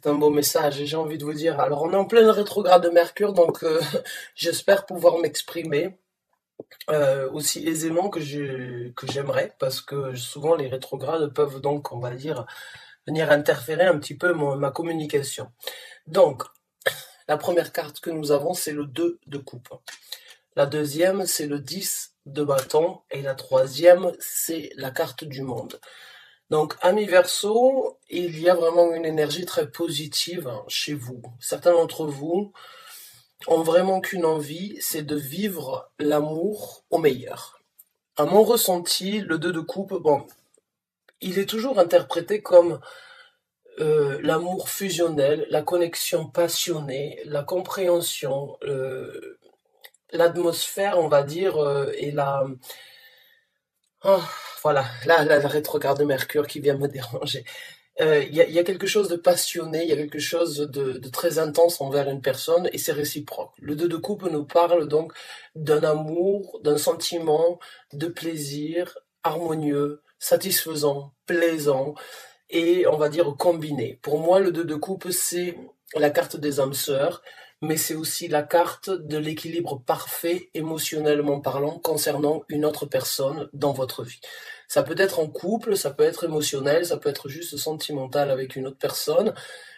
C'est un beau message et j'ai envie de vous dire. Alors, on est en pleine rétrograde de Mercure, donc j'espère pouvoir m'exprimer aussi aisément que j'aimerais, parce que souvent les rétrogrades peuvent donc, on va dire, venir interférer un petit peu ma communication. Donc, la première carte que nous avons, c'est le 2 de coupe. La deuxième, c'est le 10 de bâton. Et la troisième, c'est la carte du monde. Donc, ami Verseau, il y a vraiment une énergie très positive chez vous. Certains d'entre vous ont vraiment qu'une envie, c'est de vivre l'amour au meilleur. À mon ressenti, le 2 de coupe, bon, il est toujours interprété comme l'amour fusionnel, la connexion passionnée, la compréhension, l'atmosphère, on va dire, et ah, voilà, là, la rétrograde de Mercure qui vient me déranger. Il y a quelque chose de passionné, il y a quelque chose de très intense envers une personne et c'est réciproque. Le 2 de coupe nous parle donc d'un amour, d'un sentiment de plaisir harmonieux, satisfaisant, plaisant et on va dire combiné. Pour moi, le 2 de coupe, c'est la carte des âmes sœurs, mais c'est aussi la carte de l'équilibre parfait émotionnellement parlant concernant une autre personne dans votre vie. Ça peut être en couple, ça peut être émotionnel, ça peut être juste sentimental avec une autre personne,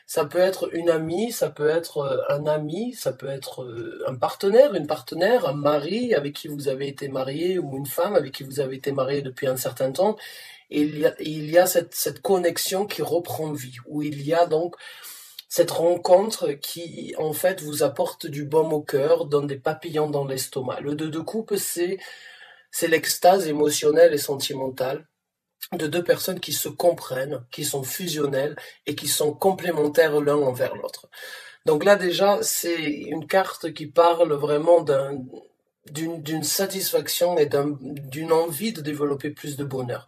ça peut être une amie, ça peut être un ami, ça peut être un partenaire, une partenaire, un mari avec qui vous avez été marié ou une femme avec qui vous avez été marié depuis un certain temps. Et il y a cette connexion qui reprend vie, où il y a donc cette rencontre qui, en fait, vous apporte du baume au cœur, donne des papillons dans l'estomac. Le 2 de coupe, c'est l'extase émotionnelle et sentimentale de deux personnes qui se comprennent, qui sont fusionnelles et qui sont complémentaires l'un envers l'autre. Donc là, déjà, c'est une carte qui parle vraiment d'une satisfaction et d'une envie de développer plus de bonheur,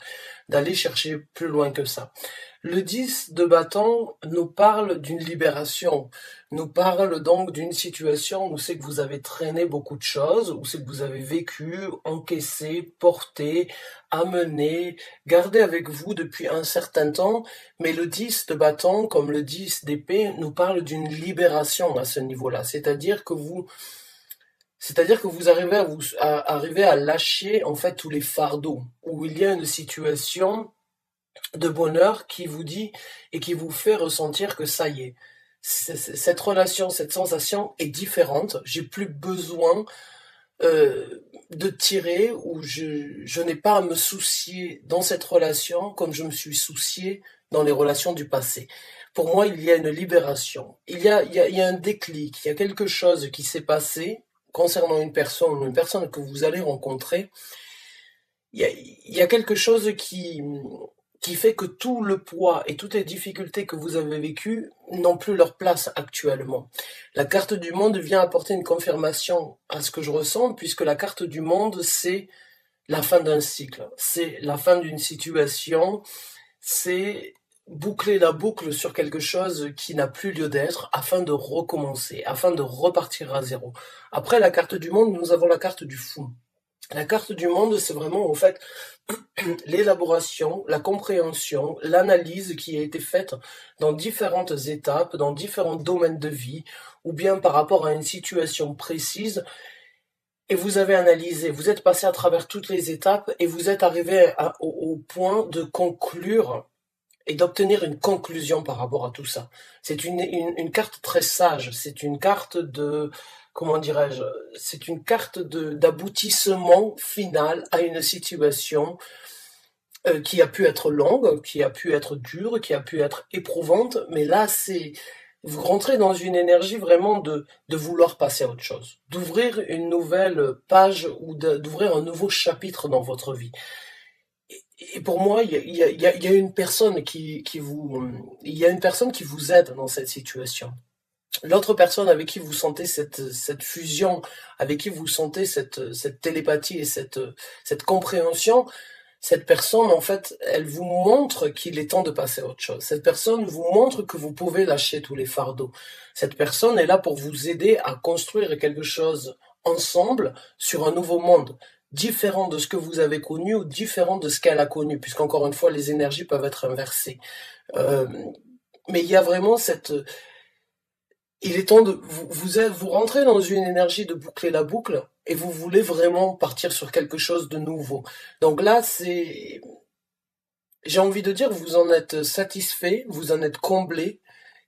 d'aller chercher plus loin que ça. Le 10 de bâton nous parle d'une libération, nous parle donc d'une situation où c'est que vous avez traîné beaucoup de choses, où c'est que vous avez vécu, encaissé, porté, amené, gardé avec vous depuis un certain temps, mais le 10 de bâton, comme le 10 d'épée, nous parle d'une libération à ce niveau-là, c'est-à-dire que vous arrivez à lâcher en fait tous les fardeaux, où il y a une situation de bonheur qui vous dit et qui vous fait ressentir que ça y est, cette relation, cette sensation est différente. J'ai plus besoin de tirer ou je n'ai pas à me soucier dans cette relation comme je me suis soucié dans les relations du passé. Pour moi, il y a une libération. Il y a un déclic. Il y a quelque chose qui s'est passé concernant une personne que vous allez rencontrer. Il y a quelque chose qui fait que tout le poids et toutes les difficultés que vous avez vécues n'ont plus leur place actuellement. La carte du monde vient apporter une confirmation à ce que je ressens, puisque la carte du monde, c'est la fin d'un cycle, c'est la fin d'une situation, c'est boucler la boucle sur quelque chose qui n'a plus lieu d'être afin de recommencer, afin de repartir à zéro. Après la carte du monde, nous avons la carte du fou. La carte du monde, c'est vraiment en fait l'élaboration, la compréhension, l'analyse qui a été faite dans différentes étapes, dans différents domaines de vie, ou bien par rapport à une situation précise, et vous avez analysé, vous êtes passé à travers toutes les étapes et vous êtes arrivé au point de conclure et d'obtenir une conclusion par rapport à tout ça. C'est une carte très sage, c'est une carte de, comment dirais-je, c'est une carte d'aboutissement final à une situation qui a pu être longue, qui a pu être dure, qui a pu être éprouvante, mais là, vous rentrez dans une énergie vraiment de vouloir passer à autre chose, d'ouvrir une nouvelle page ou d'ouvrir un nouveau chapitre dans votre vie. Et pour moi, il y a une personne il y a une personne qui vous aide dans cette situation. L'autre personne avec qui vous sentez cette fusion, avec qui vous sentez cette télépathie et cette compréhension, cette personne, en fait, elle vous montre qu'il est temps de passer à autre chose. Cette personne vous montre que vous pouvez lâcher tous les fardeaux. Cette personne est là pour vous aider à construire quelque chose ensemble sur un nouveau monde, différent de ce que vous avez connu ou différent de ce qu'elle a connu, puisqu'encore une fois, les énergies peuvent être inversées. Euh, Mais il y a vraiment cette... Il est temps de... vous rentrez dans une énergie de boucler la boucle et vous voulez vraiment partir sur quelque chose de nouveau. Donc là, c'est... J'ai envie de dire, vous en êtes satisfait, vous en êtes comblé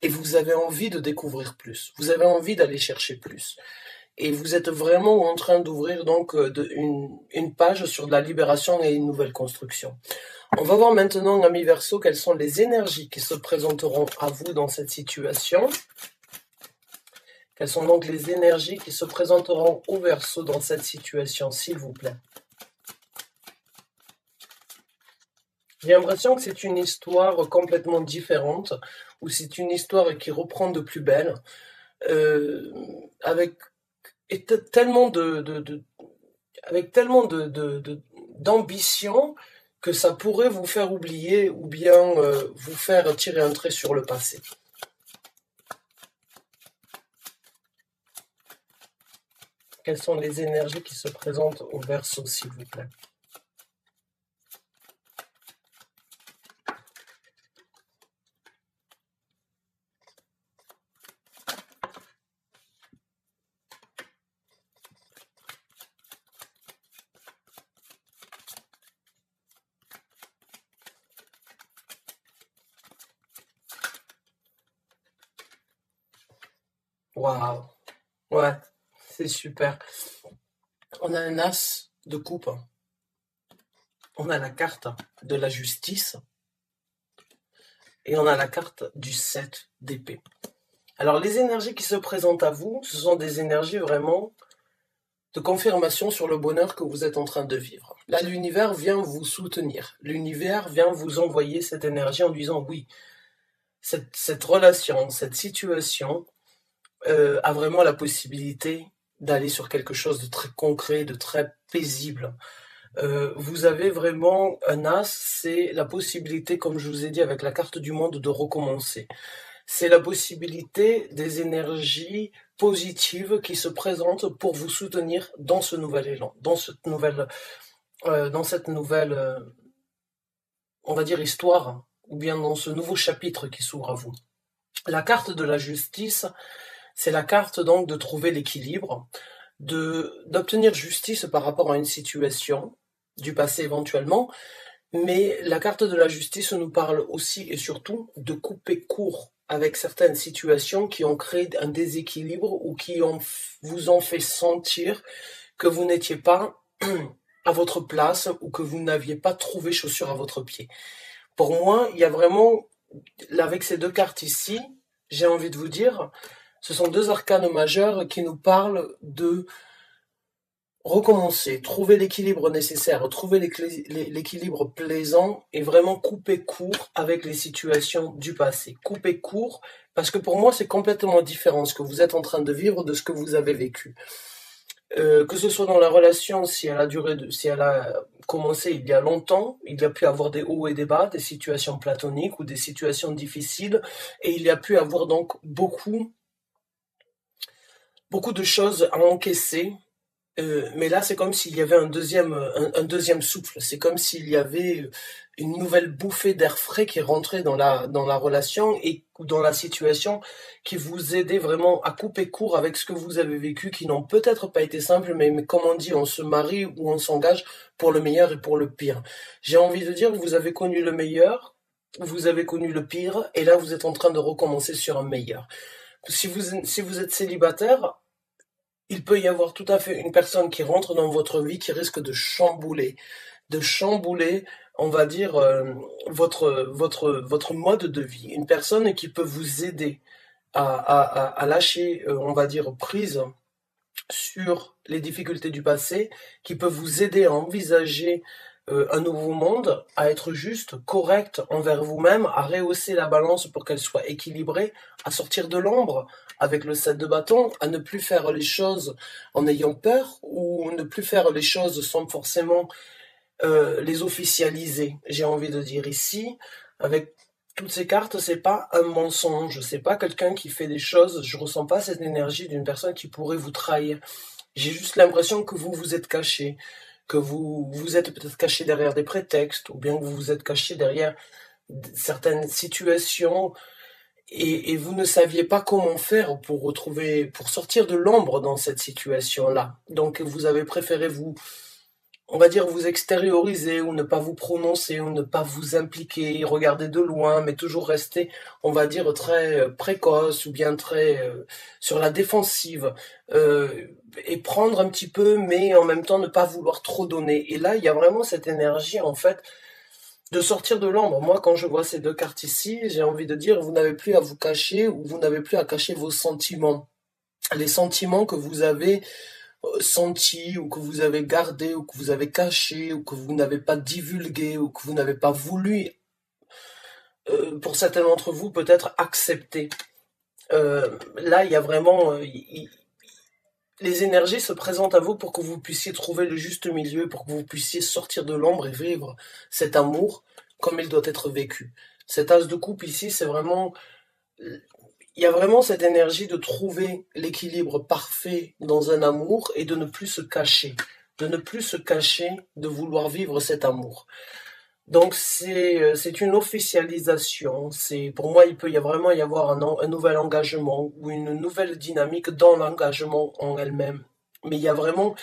et vous avez envie de découvrir plus. Vous avez envie d'aller chercher plus. Et vous êtes vraiment en train d'ouvrir donc une page sur de la libération et une nouvelle construction. On va voir maintenant, ami Verseau, quelles sont les énergies qui se présenteront à vous dans cette situation. Quelles sont donc les énergies qui se présenteront au Verseau dans cette situation, s'il vous plaît? J'ai l'impression que c'est une histoire complètement différente, ou c'est une histoire qui reprend de plus belle, euh, avec tellement avec tellement d'ambition que ça pourrait vous faire oublier ou bien vous faire tirer un trait sur le passé. Quelles sont les énergies qui se présentent au Verseau, s'il vous plaît? Waouh, ouais, c'est super. On a un as de coupe, on a la carte de la justice et on a la carte du 7 d'épée. Alors les énergies qui se présentent à vous, ce sont des énergies vraiment de confirmation sur le bonheur que vous êtes en train de vivre. Là, l'univers vient vous soutenir. L'univers vient vous envoyer cette énergie en disant oui, cette relation, cette situation a vraiment la possibilité d'aller sur quelque chose de très concret, de très paisible. Vous avez vraiment un as, c'est la possibilité, comme je vous ai dit avec la carte du monde, de recommencer. C'est la possibilité des énergies positives qui se présentent pour vous soutenir dans ce nouvel élan, dans cette nouvelle, on va dire, histoire, ou bien dans ce nouveau chapitre qui s'ouvre à vous. La carte de la justice, c'est la carte donc de trouver l'équilibre, d'obtenir justice par rapport à une situation du passé éventuellement, mais la carte de la justice nous parle aussi et surtout de couper court avec certaines situations qui ont créé un déséquilibre ou qui vous ont fait sentir que vous n'étiez pas à votre place ou que vous n'aviez pas trouvé chaussure à votre pied. Pour moi, il y a vraiment, avec ces deux cartes ici, j'ai envie de vous dire, ce sont deux arcanes majeurs qui nous parlent de recommencer, trouver l'équilibre nécessaire, trouver l'équilibre plaisant et vraiment couper court avec les situations du passé. Couper court, parce que pour moi, c'est complètement différent ce que vous êtes en train de vivre de ce que vous avez vécu. Que ce soit dans la relation, si elle a commencé il y a longtemps, il y a pu avoir des hauts et des bas, des situations platoniques ou des situations difficiles, et il y a pu avoir donc beaucoup de choses à encaisser. Mais là, c'est comme s'il y avait un deuxième souffle. C'est comme s'il y avait une nouvelle bouffée d'air frais qui rentrait dans la relation et dans la situation, qui vous aidait vraiment à couper court avec ce que vous avez vécu, qui n'ont peut-être pas été simples, mais comme on dit, on se marie ou on s'engage pour le meilleur et pour le pire. J'ai envie de dire, vous avez connu le meilleur, vous avez connu le pire, et là, vous êtes en train de recommencer sur un meilleur. Si vous êtes célibataire, il peut y avoir tout à fait une personne qui rentre dans votre vie qui risque de chambouler, on va dire, votre mode de vie. Une personne qui peut vous aider à lâcher, on va dire, prise sur les difficultés du passé, qui peut vous aider à envisager un nouveau monde, à être juste, correct envers vous-même, à rehausser la balance pour qu'elle soit équilibrée, à sortir de l'ombre avec le 7 de bâton, à ne plus faire les choses en ayant peur ou ne plus faire les choses sans forcément les officialiser. J'ai envie de dire ici, avec toutes ces cartes, c'est pas un mensonge, c'est pas quelqu'un qui fait des choses, je ressens pas cette énergie d'une personne qui pourrait vous trahir. J'ai juste l'impression que vous vous êtes caché, que vous êtes peut-être caché derrière des prétextes, ou bien que vous vous êtes caché derrière certaines situations, et vous ne saviez pas comment faire pour sortir de l'ombre dans cette situation-là. Donc vous avez préféré on va dire, vous extérioriser ou ne pas vous prononcer ou ne pas vous impliquer, regarder de loin, mais toujours rester, on va dire, très précoce ou bien très sur la défensive et prendre un petit peu, mais en même temps ne pas vouloir trop donner. Et là, il y a vraiment cette énergie, en fait, de sortir de l'ombre. Moi, quand je vois ces deux cartes ici, j'ai envie de dire, vous n'avez plus à vous cacher ou vous n'avez plus à cacher vos sentiments. Les sentiments que vous avez senti ou que vous avez gardé ou que vous avez caché ou que vous n'avez pas divulgué ou que vous n'avez pas voulu, pour certains d'entre vous, peut-être accepter. Là, il y a vraiment... les énergies se présentent à vous pour que vous puissiez trouver le juste milieu, pour que vous puissiez sortir de l'ombre et vivre cet amour comme il doit être vécu. Cet as de coupe ici, c'est vraiment... Il y a vraiment cette énergie de trouver l'équilibre parfait dans un amour et de ne plus se cacher. De ne plus se cacher, de vouloir vivre cet amour. Donc c'est une officialisation. Pour moi, il peut vraiment y avoir un nouvel engagement ou une nouvelle dynamique dans l'engagement en elle-même. Mais il y a vraiment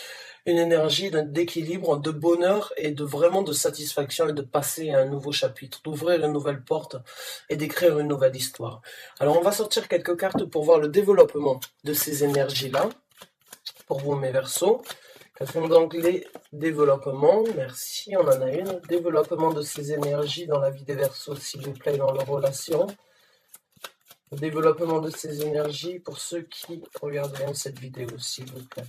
une énergie d'équilibre, de bonheur et vraiment de satisfaction et de passer à un nouveau chapitre, d'ouvrir une nouvelle porte et d'écrire une nouvelle histoire. Alors on va sortir quelques cartes pour voir le développement de ces énergies-là, pour vous mes Verseaux. Quels sont donc les développements? Merci, on en a une. Développement de ces énergies dans la vie des Verseaux, s'il vous plaît, dans leurs relations. Le développement de ces énergies pour ceux qui regarderont cette vidéo, s'il vous plaît.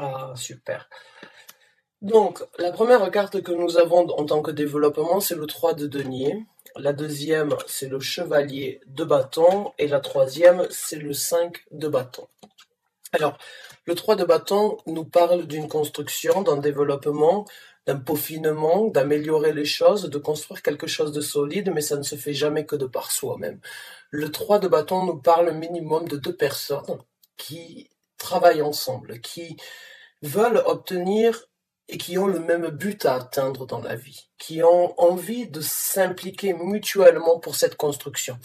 Ah, super. Donc, la première carte que nous avons en tant que développement, c'est le 3 de denier. La deuxième, c'est le chevalier de bâton. Et la troisième, c'est le 5 de bâton. Alors, le 3 de bâton nous parle d'une construction, d'un développement, d'un peaufinement, d'améliorer les choses, de construire quelque chose de solide, mais ça ne se fait jamais que de par soi-même. Le 3 de bâton nous parle minimum de 2 personnes qui travaillent ensemble, qui veulent obtenir et qui ont le même but à atteindre dans la vie, qui ont envie de s'impliquer mutuellement pour cette construction.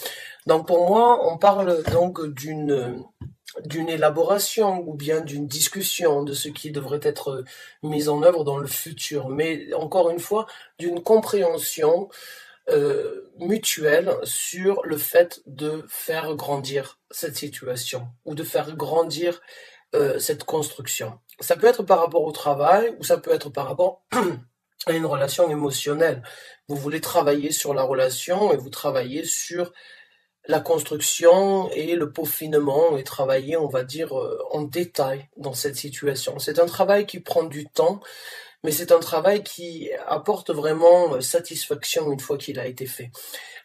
Donc pour moi, on parle donc d'une élaboration ou bien d'une discussion de ce qui devrait être mis en œuvre dans le futur, mais encore une fois, d'une compréhension mutuelle sur le fait de faire grandir cette situation ou de faire grandir cette construction. Ça peut être par rapport au travail ou ça peut être par rapport à une relation émotionnelle. Vous voulez travailler sur la relation et vous travaillez sur la construction et le peaufinement et travailler, on va dire, en détail dans cette situation. C'est un travail qui prend du temps, mais c'est un travail qui apporte vraiment satisfaction une fois qu'il a été fait.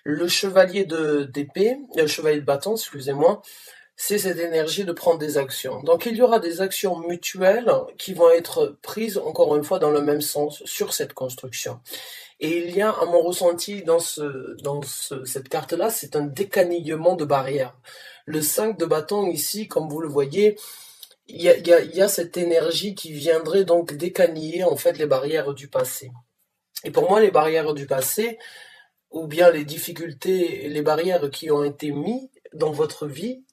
Le chevalier d'épée, le chevalier de bâton, excusez-moi, c'est cette énergie de prendre des actions. Donc il y aura des actions mutuelles qui vont être prises, encore une fois, dans le même sens sur cette construction. Et il y a, à mon ressenti, dans cette carte-là, c'est un décanillement de barrières. Le 5 de bâton ici, comme vous le voyez, il y a cette énergie qui viendrait donc décaniller en fait les barrières du passé. Et pour moi, les barrières du passé, ou bien les difficultés, les barrières qui ont été mises dans votre vie,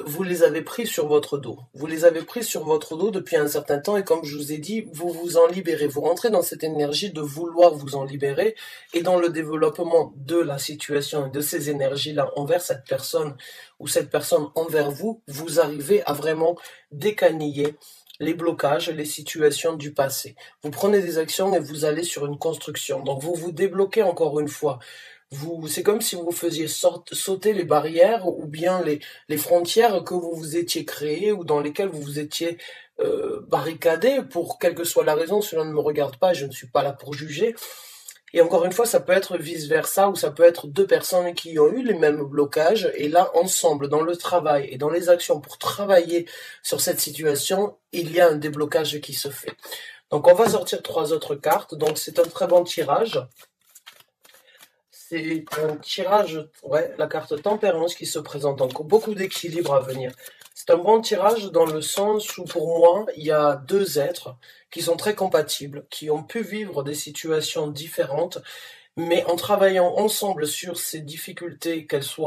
vous les avez pris sur votre dos. Vous les avez pris sur votre dos depuis un certain temps et comme je vous ai dit, vous vous en libérez. Vous rentrez dans cette énergie de vouloir vous en libérer et dans le développement de la situation et de ces énergies-là envers cette personne ou cette personne envers vous, vous arrivez à vraiment décaniller les blocages, les situations du passé. Vous prenez des actions et vous allez sur une construction. Donc vous vous débloquez encore une fois. C'est comme si vous faisiez sauter les barrières ou bien les frontières que vous vous étiez créées ou dans lesquelles vous vous étiez barricadé pour quelle que soit la raison. Cela ne me regarde pas, je ne suis pas là pour juger. Et encore une fois, ça peut être vice-versa ou ça peut être deux personnes qui ont eu les mêmes blocages et là, ensemble, dans le travail et dans les actions pour travailler sur cette situation, il y a un déblocage qui se fait. Donc, on va sortir 3 autres cartes. Donc, c'est un très bon tirage. C'est un tirage, ouais, la carte tempérance qui se présente, donc beaucoup d'équilibre à venir. C'est un bon tirage dans le sens où pour moi, il y a deux êtres qui sont très compatibles, qui ont pu vivre des situations différentes, mais en travaillant ensemble sur ces difficultés, qu'elles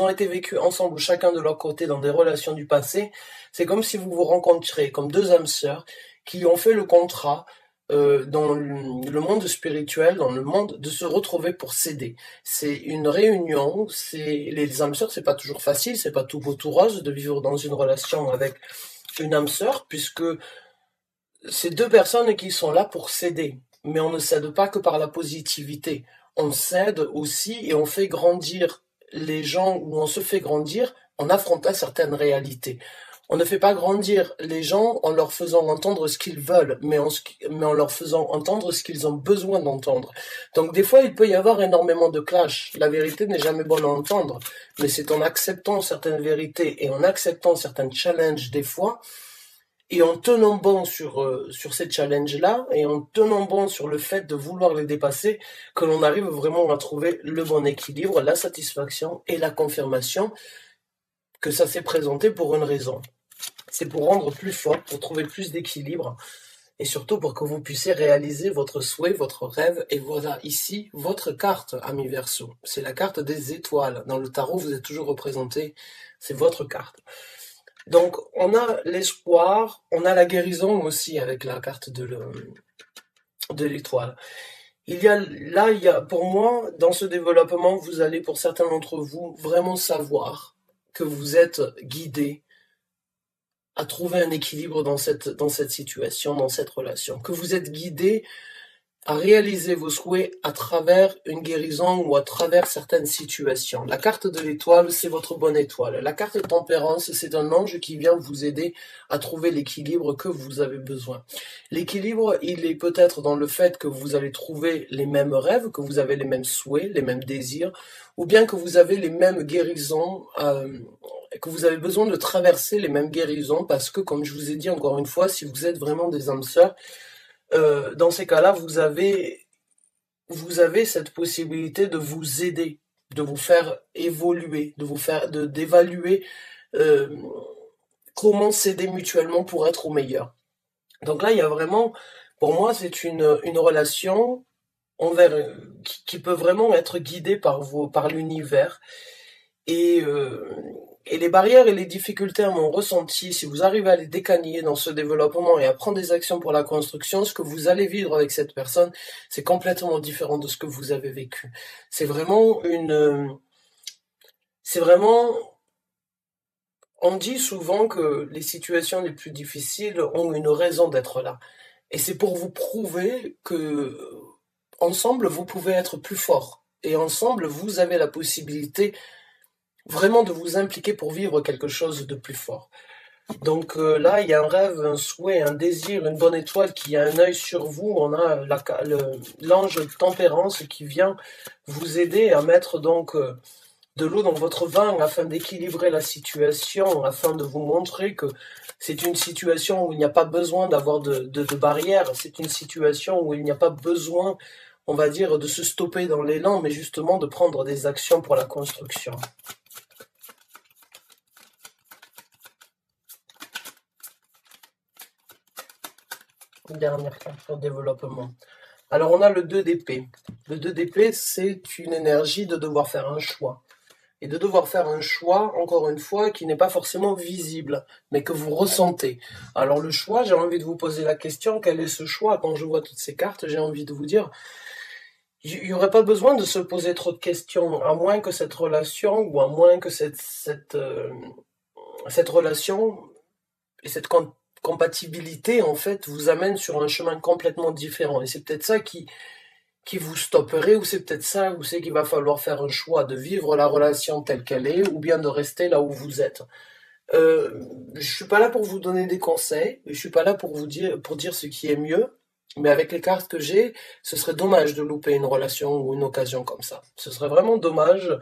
ont été vécues ensemble, chacun de leur côté, dans des relations du passé, c'est comme si vous vous rencontrez comme deux âmes sœurs qui ont fait le contrat dans le monde spirituel, dans le monde, de se retrouver pour s'aider. C'est une réunion, les âmes sœurs, c'est pas toujours facile, c'est pas tout beau tout rose de vivre dans une relation avec une âme sœur, puisque c'est deux personnes qui sont là pour s'aider. Mais on ne s'aide pas que par la positivité. On s'aide aussi et on fait grandir les gens, ou on se fait grandir en affrontant certaines réalités. On ne fait pas grandir les gens en leur faisant entendre ce qu'ils veulent, mais en leur faisant entendre ce qu'ils ont besoin d'entendre. Donc des fois, il peut y avoir énormément de clash. La vérité n'est jamais bonne à entendre, mais c'est en acceptant certaines vérités et en acceptant certains challenges des fois, et en tenant bon sur ces challenges-là, et en tenant bon sur le fait de vouloir les dépasser, que l'on arrive vraiment à trouver le bon équilibre, la satisfaction et la confirmation que ça s'est présenté pour une raison. C'est pour rendre plus fort, pour trouver plus d'équilibre, et surtout pour que vous puissiez réaliser votre souhait, votre rêve. Et voilà ici votre carte, ami Verseau. C'est la carte des étoiles. Dans le tarot, vous êtes toujours représenté, c'est votre carte. Donc, on a l'espoir, on a la guérison aussi avec la carte de l'étoile. Il y a, pour moi, dans ce développement, vous allez, pour certains d'entre vous, vraiment savoir que vous êtes guidé à trouver un équilibre dans cette situation, dans cette relation, que vous êtes guidé à réaliser vos souhaits à travers une guérison ou à travers certaines situations. La carte de l'étoile, c'est votre bonne étoile. La carte de tempérance, c'est un ange qui vient vous aider à trouver l'équilibre que vous avez besoin. L'équilibre, il est peut-être dans le fait que vous allez trouver les mêmes rêves, que vous avez les mêmes souhaits, les mêmes désirs, ou bien que vous avez les mêmes guérisons, que vous avez besoin de traverser les mêmes guérisons, parce que, comme je vous ai dit encore une fois, si vous êtes vraiment des âmes sœurs, dans ces cas-là, vous avez cette possibilité de vous aider, de vous faire évoluer, d'évaluer euh, comment s'aider mutuellement pour être au meilleur. Donc là, il y a vraiment, pour moi, c'est une relation qui peut vraiment être guidée par l'univers. Et, euh, et les barrières et les difficultés à mon ressenti, si vous arrivez à les décaniller dans ce développement et à prendre des actions pour la construction, ce que vous allez vivre avec cette personne, c'est complètement différent de ce que vous avez vécu. C'est vraiment c'est vraiment, on dit souvent que les situations les plus difficiles ont une raison d'être là. Et c'est pour vous prouver que, ensemble, vous pouvez être plus fort. Et ensemble, vous avez la possibilité vraiment de vous impliquer pour vivre quelque chose de plus fort. Donc là, il y a un rêve, un souhait, un désir, une bonne étoile qui a un œil sur vous. On a l'ange tempérance qui vient vous aider à mettre donc de l'eau dans votre vin afin d'équilibrer la situation, afin de vous montrer que c'est une situation où il n'y a pas besoin d'avoir de barrières, c'est une situation où il n'y a pas besoin, on va dire, de se stopper dans l'élan, mais justement de prendre des actions pour la construction. Dernière carte pour développement. Alors on a le 2 d'épée. Le 2 d'épée, c'est une énergie de devoir faire un choix. Et de devoir faire un choix, encore une fois, qui n'est pas forcément visible, mais que vous ressentez. Alors le choix, j'ai envie de vous poser la question, quel est ce choix? Quand je vois toutes ces cartes, j'ai envie de vous dire, il n'y aurait pas besoin de se poser trop de questions, à moins que cette relation, ou à moins que cette relation et cette compatibilité, en fait, vous amène sur un chemin complètement différent. Et c'est peut-être ça qui vous stopperait, ou c'est peut-être ça où c'est qu'il va falloir faire un choix de vivre la relation telle qu'elle est, ou bien de rester là où vous êtes. Je suis pas là pour vous donner des conseils, je suis pas là pour pour dire ce qui est mieux, mais avec les cartes que j'ai, ce serait dommage de louper une relation ou une occasion comme ça. Ce serait vraiment dommage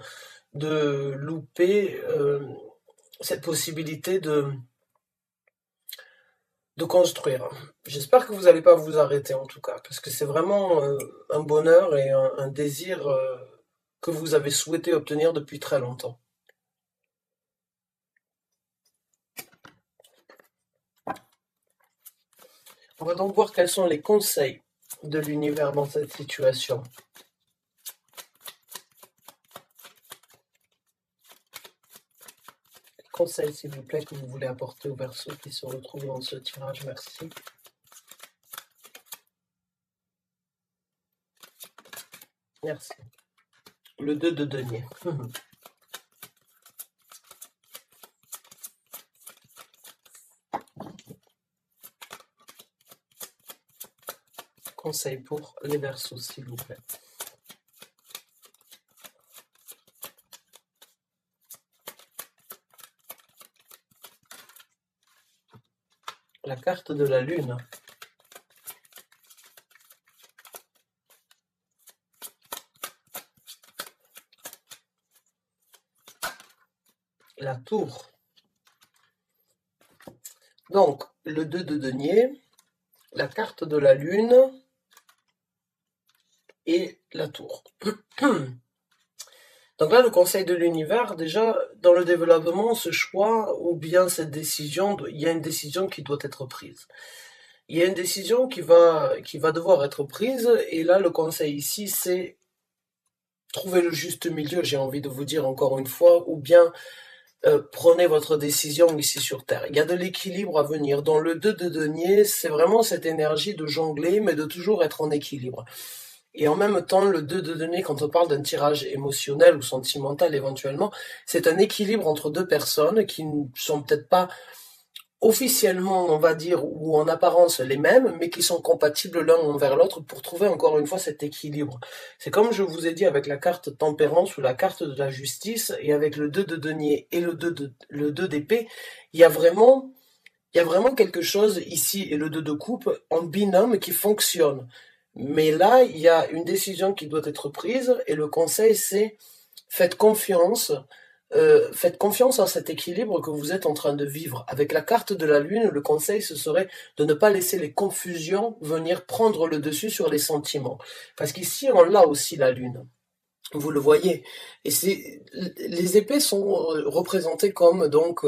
de louper cette possibilité de construire. J'espère que vous n'allez pas vous arrêter en tout cas, parce que c'est vraiment un bonheur et un désir que vous avez souhaité obtenir depuis très longtemps. On va donc voir quels sont les conseils de l'univers dans cette situation. Conseils, s'il vous plaît, que vous voulez apporter au Verseau qui se retrouve dans ce tirage. Merci. Merci. Le 2 de denier. Conseil pour les Verseaux, s'il vous plaît. La carte de la Lune. La Tour. Donc, le 2 de denier, la carte de la Lune et la Tour. Donc là, le conseil de l'univers, déjà, dans le développement, ce choix, ou bien cette décision, il y a une décision qui doit être prise. Il y a une décision qui va devoir être prise, et là, le conseil ici, c'est trouver le juste milieu, j'ai envie de vous dire encore une fois, ou bien prenez votre décision ici sur Terre. Il y a de l'équilibre à venir. Dans le 2 de denier, c'est vraiment cette énergie de jongler, mais de toujours être en équilibre. Et en même temps, le 2 de denier, quand on parle d'un tirage émotionnel ou sentimental éventuellement, c'est un équilibre entre deux personnes qui ne sont peut-être pas officiellement, on va dire, ou en apparence les mêmes, mais qui sont compatibles l'un envers l'autre pour trouver encore une fois cet équilibre. C'est comme je vous ai dit avec la carte tempérance ou la carte de la justice, et avec le 2 de denier et le 2 d'épée, il y a vraiment quelque chose ici, et le 2 de coupe, en binôme qui fonctionne. Mais là, il y a une décision qui doit être prise, et le conseil, c'est faites confiance à cet équilibre que vous êtes en train de vivre. Avec la carte de la Lune, le conseil, ce serait de ne pas laisser les confusions venir prendre le dessus sur les sentiments. Parce qu'ici, on l'a aussi, la Lune. Vous le voyez. Et les épées sont représentées comme donc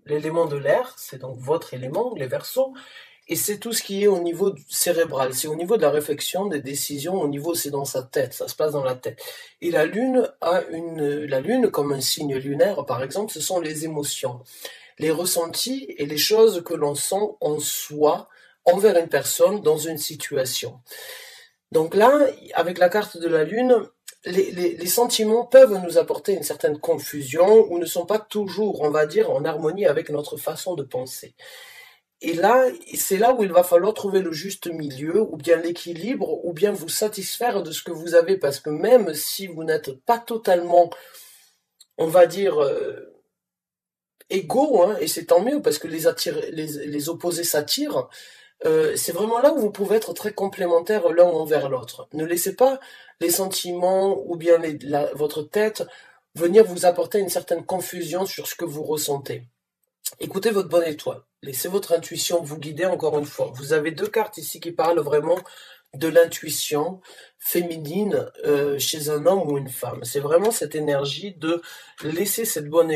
l'élément de l'air, c'est donc votre élément, les Verseaux. Et c'est tout ce qui est au niveau cérébral, c'est au niveau de la réflexion, des décisions, au niveau, c'est dans sa tête, ça se passe dans la tête. Et la Lune la Lune comme un signe lunaire, par exemple, ce sont les émotions, les ressentis et les choses que l'on sent en soi envers une personne dans une situation. Donc là, avec la carte de la Lune, les sentiments peuvent nous apporter une certaine confusion ou ne sont pas toujours, on va dire, en harmonie avec notre façon de penser. Et là, c'est là où il va falloir trouver le juste milieu, ou bien l'équilibre, ou bien vous satisfaire de ce que vous avez, parce que même si vous n'êtes pas totalement, on va dire, égaux, hein, et c'est tant mieux, parce que les opposés s'attirent, c'est vraiment là où vous pouvez être très complémentaires l'un envers l'autre. Ne laissez pas les sentiments, ou bien votre tête, venir vous apporter une certaine confusion sur ce que vous ressentez. Écoutez votre bonne étoile. Laissez votre intuition vous guider encore une fois. Vous avez deux cartes ici qui parlent vraiment de l'intuition féminine chez un homme ou une femme. C'est vraiment cette énergie de laisser cette bonne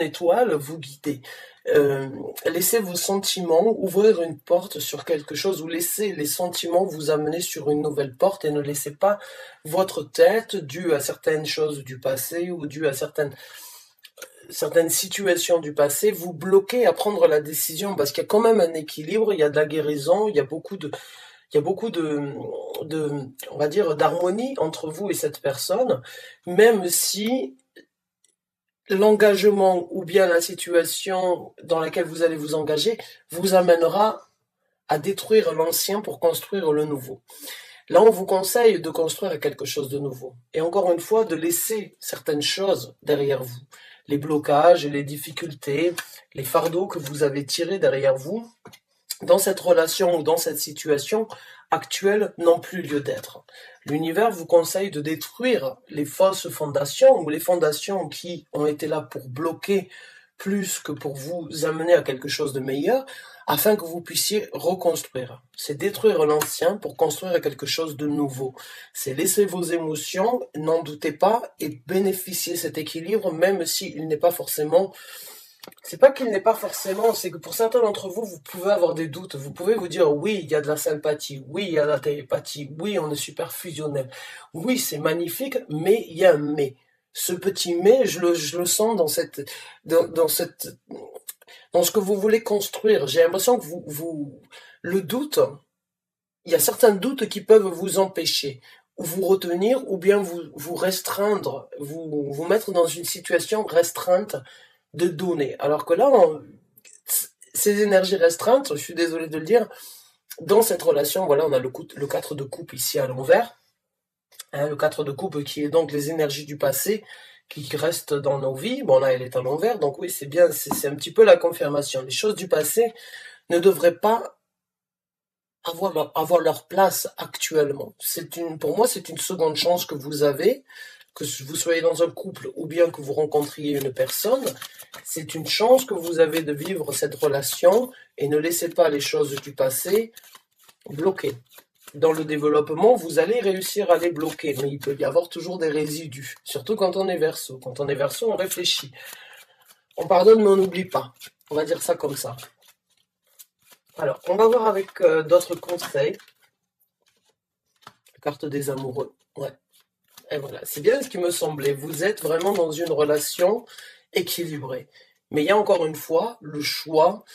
étoile vous guider. Laissez vos sentiments ouvrir une porte sur quelque chose ou laissez les sentiments vous amener sur une nouvelle porte et ne laissez pas votre tête, due à certaines choses du passé ou due à certaines situations du passé, vous bloquez à prendre la décision parce qu'il y a quand même un équilibre, il y a de la guérison, il y a beaucoup de, on va dire, d'harmonie entre vous et cette personne, même si l'engagement ou bien la situation dans laquelle vous allez vous engager vous amènera à détruire l'ancien pour construire le nouveau. Là, on vous conseille de construire quelque chose de nouveau. Et encore une fois, de laisser certaines choses derrière vous. Les blocages, les difficultés, les fardeaux que vous avez tirés derrière vous, dans cette relation ou dans cette situation actuelle, n'ont plus lieu d'être. L'univers vous conseille de détruire les fausses fondations ou les fondations qui ont été là pour bloquer plus que pour vous amener à quelque chose de meilleur, afin que vous puissiez reconstruire. C'est détruire l'ancien pour construire quelque chose de nouveau. C'est laisser vos émotions, n'en doutez pas, et bénéficier de cet équilibre, même s'il n'est pas forcément C'est pas qu'il n'est pas forcément, c'est que pour certains d'entre vous, vous pouvez avoir des doutes. Vous pouvez vous dire, oui, il y a de la sympathie, oui, il y a de la télépathie, oui, on est super fusionnel, oui, c'est magnifique, mais il y a un mais. Ce petit mais, je le sens dans cette, dans ce que vous voulez construire. J'ai l'impression que le doute, il y a certains doutes qui peuvent vous empêcher, ou vous retenir, ou bien vous restreindre, vous mettre dans une situation restreinte de donner. Alors que là, ces énergies restreintes, je suis désolé de le dire, dans cette relation, voilà, on a le 4 de coupe ici à l'envers, hein, le 4 de coupe qui est donc les énergies du passé qui restent dans nos vies. Bon, là, elle est à l'envers, donc oui, c'est bien, c'est un petit peu la confirmation. Les choses du passé ne devraient pas avoir leur place actuellement. Pour moi, c'est une seconde chance que vous avez, que vous soyez dans un couple ou bien que vous rencontriez une personne. C'est une chance que vous avez de vivre cette relation et ne laissez pas les choses du passé bloquer. Dans le développement, vous allez réussir à les bloquer, mais il peut y avoir toujours des résidus, surtout quand on est verso. Quand on est verso, on réfléchit. On pardonne, mais on n'oublie pas. On va dire ça comme ça. Alors, on va voir avec d'autres conseils. Carte des amoureux. Ouais. Et voilà, c'est bien ce qui me semblait. Vous êtes vraiment dans une relation équilibrée. Mais il y a encore une fois le choix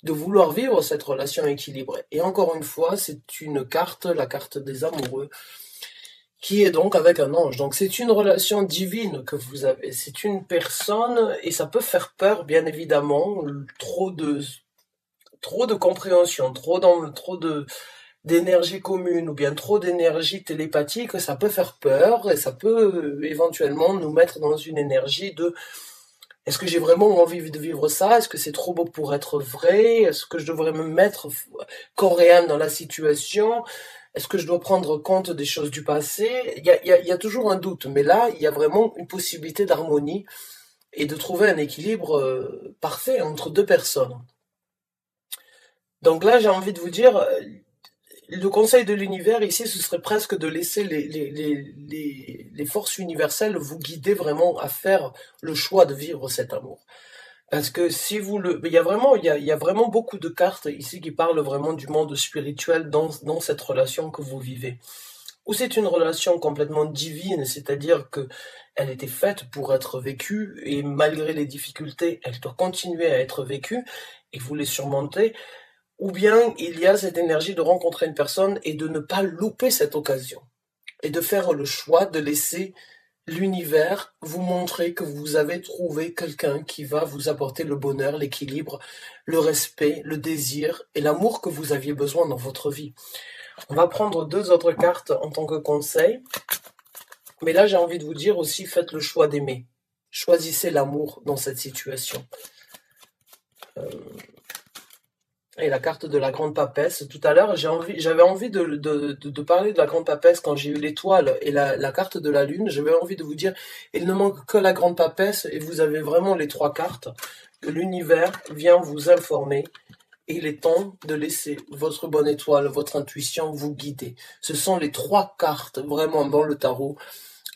de vouloir vivre cette relation équilibrée. Et encore une fois, c'est une carte, la carte des amoureux, qui est donc avec un ange. Donc c'est une relation divine que vous avez. C'est une personne, et ça peut faire peur, bien évidemment, trop de compréhension, trop de d'énergie commune ou bien trop d'énergie télépathique, ça peut faire peur et ça peut éventuellement nous mettre dans une énergie de est-ce que j'ai vraiment envie de vivre ça? Est-ce que c'est trop beau pour être vrai? Est-ce que je devrais me mettre coréenne dans la situation? Est-ce que je dois prendre compte des choses du passé? Il y a toujours un doute, mais là, il y a vraiment une possibilité d'harmonie et de trouver un équilibre parfait entre deux personnes. Donc là, j'ai envie de vous dire, le conseil de l'univers ici, ce serait presque de laisser les forces universelles vous guider vraiment à faire le choix de vivre cet amour. Parce que si vous le, il y a vraiment beaucoup de cartes ici qui parlent vraiment du monde spirituel dans cette relation que vous vivez. Ou c'est une relation complètement divine, c'est-à-dire que elle était faite pour être vécue et malgré les difficultés, elle doit continuer à être vécue et vous les surmontez. Ou bien il y a cette énergie de rencontrer une personne et de ne pas louper cette occasion. Et de faire le choix de laisser l'univers vous montrer que vous avez trouvé quelqu'un qui va vous apporter le bonheur, l'équilibre, le respect, le désir et l'amour que vous aviez besoin dans votre vie. On va prendre deux autres cartes en tant que conseil. Mais là, j'ai envie de vous dire aussi, faites le choix d'aimer. Choisissez l'amour dans cette situation. Et la carte de la grande papesse. Tout à l'heure, j'avais envie de parler de la grande papesse quand j'ai eu l'étoile et la carte de la lune. J'avais envie de vous dire, il ne manque que la grande papesse et vous avez vraiment les trois cartes que l'univers vient vous informer. Et il est temps de laisser votre bonne étoile, votre intuition vous guider. Ce sont les trois cartes vraiment dans le tarot.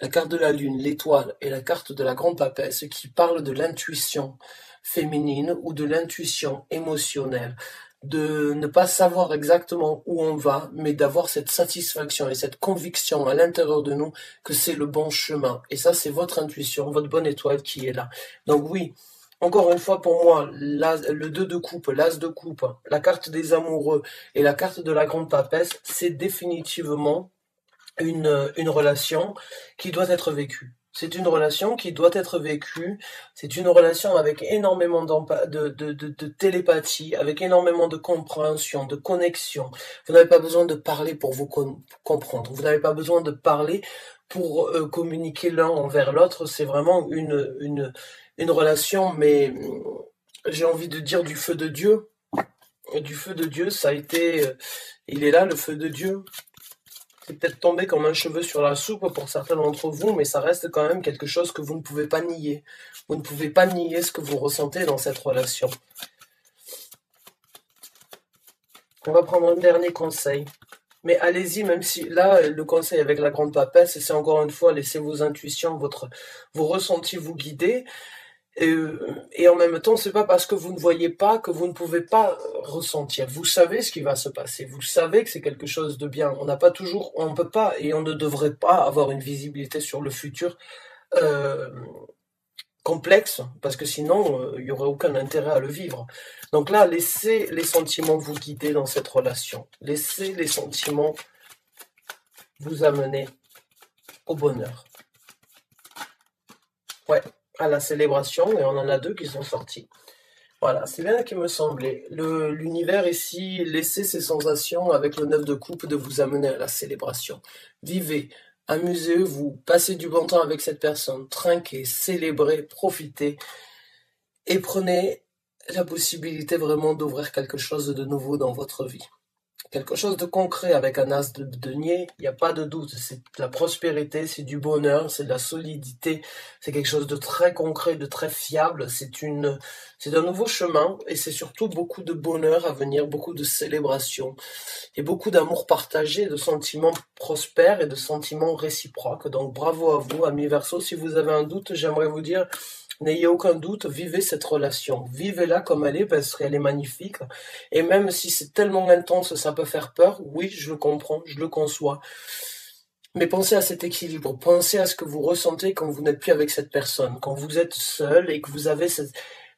La carte de la lune, l'étoile et la carte de la grande papesse qui parlent de l'intuition féminine ou de l'intuition émotionnelle, de ne pas savoir exactement où on va, mais d'avoir cette satisfaction et cette conviction à l'intérieur de nous que c'est le bon chemin. Et ça, c'est votre intuition, votre bonne étoile qui est là. Donc oui, encore une fois, pour moi, le 2 de coupe, l'as de coupe, la carte des amoureux et la carte de la grande papesse, c'est définitivement une relation qui doit être vécue. C'est une relation qui doit être vécue. C'est une relation avec énormément de télépathie, avec énormément de compréhension, de connexion. Vous n'avez pas besoin de parler pour vous comprendre. Vous n'avez pas besoin de parler pour communiquer l'un envers l'autre. C'est vraiment une relation, mais j'ai envie de dire du feu de Dieu. Du feu de Dieu, ça a été... il est là, le feu de Dieu. C'est peut-être tombé comme un cheveu sur la soupe pour certains d'entre vous, mais ça reste quand même quelque chose que vous ne pouvez pas nier. Vous ne pouvez pas nier ce que vous ressentez dans cette relation. On va prendre un dernier conseil. Mais allez-y, même si là, le conseil avec la grande papesse, c'est encore une fois, laissez vos intuitions, vos ressentis vous guider. Et en même temps, c'est pas parce que vous ne voyez pas que vous ne pouvez pas ressentir. Vous savez ce qui va se passer. Vous savez que c'est quelque chose de bien. On n'a pas toujours, on peut pas et on ne devrait pas avoir une visibilité sur le futur euh, complexe parce que sinon, il y aurait aucun intérêt à le vivre. Donc là, laissez les sentiments vous guider dans cette relation. Laissez les sentiments vous amener au bonheur. Ouais, à la célébration et on en a deux qui sont sortis. Voilà, c'est bien qui me semblait. L'univers ici, laissez ces sensations avec le neuf de coupe de vous amener à la célébration. Vivez, amusez-vous, passez du bon temps avec cette personne, trinquez, célébrez, profitez et prenez la possibilité vraiment d'ouvrir quelque chose de nouveau dans votre vie. Quelque chose de concret avec un as de denier, il n'y a pas de doute, c'est de la prospérité, c'est du bonheur, c'est de la solidité, c'est quelque chose de très concret, de très fiable, c'est un nouveau chemin et c'est surtout beaucoup de bonheur à venir, beaucoup de célébration et beaucoup d'amour partagé, de sentiments prospères et de sentiments réciproques. Donc bravo à vous, amis Verseau. Si vous avez un doute, j'aimerais vous dire, n'ayez aucun doute, vivez cette relation. Vivez-la comme elle est parce qu'elle est magnifique. Et même si c'est tellement intense, ça peut faire peur. Oui, je le comprends, je le conçois. Mais pensez à cet équilibre. Pensez à ce que vous ressentez quand vous n'êtes plus avec cette personne. Quand vous êtes seul et que vous avez cette...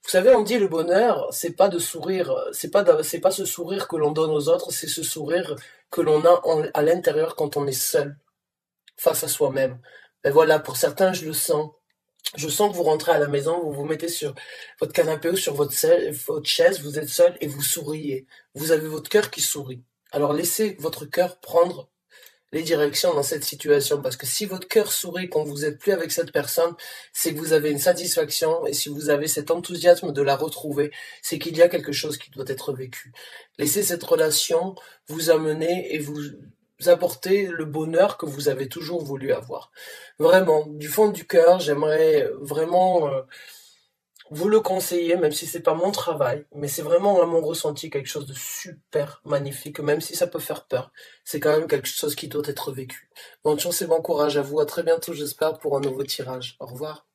Vous savez, on dit le bonheur, c'est pas de sourire, c'est pas ce sourire que l'on donne aux autres, c'est ce sourire que l'on a à l'intérieur quand on est seul, face à soi-même. Ben voilà, pour certains, je le sens. Je sens que vous rentrez à la maison, vous vous mettez sur votre canapé ou sur votre chaise, vous êtes seul et vous souriez. Vous avez votre cœur qui sourit. Alors laissez votre cœur prendre les directions dans cette situation, parce que si votre cœur sourit quand vous êtes plus avec cette personne, c'est que vous avez une satisfaction, et si vous avez cet enthousiasme de la retrouver, c'est qu'il y a quelque chose qui doit être vécu. Laissez cette relation vous amener et vous apporter le bonheur que vous avez toujours voulu avoir. Vraiment, du fond du cœur, j'aimerais vraiment vous le conseiller, même si c'est pas mon travail, mais c'est vraiment à mon ressenti quelque chose de super magnifique, même si ça peut faire peur. C'est quand même quelque chose qui doit être vécu. Bonne chance et bon courage à vous. À très bientôt, j'espère, pour un nouveau tirage. Au revoir.